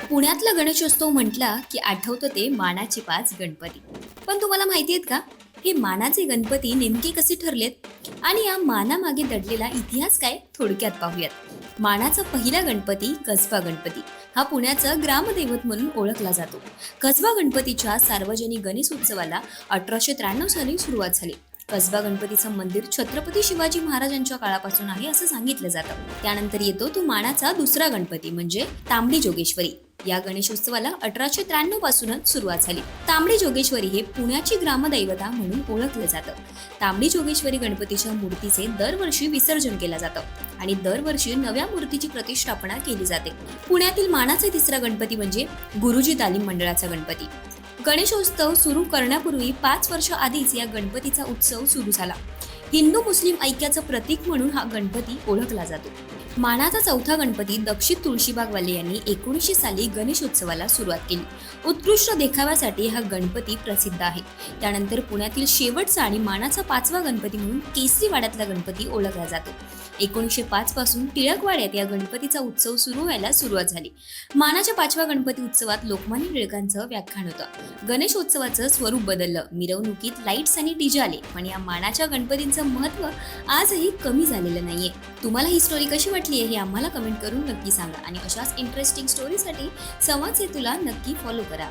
पुण्यातला गणेशोत्सव म्हटला की आठवतं ते मानाचे 5 गणपती. पण तुम्हाला माहिती आहेत का? हे मानाचे गणपती नेमके कसे ठरलेत आणि या मानामागे दडलेला इतिहास काय थोडक्यात पाहूयात. मानाचा पहिला गणपती कसबा गणपती हा पुण्याचा ग्रामदैवत म्हणून ओळखला जातो. कसबा गणपतीच्या सार्वजनिक गणेश उत्सवाला 1893 साली सुरुवात झाली. कसबा गणपतीचं मंदिर छत्रपती शिवाजी महाराजांच्या काळापासून आहे असं सांगितलं जातं. त्यानंतर येतो तो मानाचा दुसरा गणपती म्हणजे तांबडी जोगेश्वरी. या गणेशोत्सवाला 1893 पासूनच सुरुवात झाली. तांबडी जोगेश्वरी हे पुण्याची ग्रामदैवता म्हणून ओळखलं जातं. तांबडी जोगेश्वरी गणपतीच्या मूर्तीचे दरवर्षी विसर्जन केलं जातं आणि दरवर्षी नव्या मूर्तीची प्रतिष्ठापना केली जाते. पुण्यातील मानाचा तिसरा गणपती म्हणजे गुरुजी तालीम मंडळाचा गणपती. गणेशोत्सव सुरू करण्यापूर्वी 5 वर्ष आधीच या गणपतीचा उत्सव सुरू झाला. हिंदू मुस्लिम ऐक्याचं प्रतीक म्हणून हा गणपती ओळखला जातो. मानाचा चौथा गणपती दक्षित तुळशीबागवाले यांनी 1900 साली गणेशोत्सवाला सुरुवात केली. उत्कृष्ट देखाव्यासाठी हा गणपती प्रसिद्ध आहे. त्यानंतर पुण्यातील शेवटचा आणि मानाचा 5वा गणपती म्हणून केसरीवाड्यातला गणपती ओळखला जातो. 1905 पासून टिळकवाड्यात या गणपतीचा उत्सव सुरू व्हायला सुरुवात झाली. मानाच्या 5व्या गणपती उत्सवात लोकमान्य टिळकांचं व्याख्यान होतं. गणेशोत्सवाचं स्वरूप बदललं. मिरवणुकीत लाईट्स आणि डीजे आले, पण या मानाच्या गणपतींचं महत्त्व आजही कमी झालेलं नाहीये. तुम्हाला ही स्टोरी कशी वाटली आहे हे आम्हाला कमेंट करून नक्की सांगा आणि अशाच इंटरेस्टिंग स्टोरीसाठी संवाद सेतूला नक्की फॉलो करा.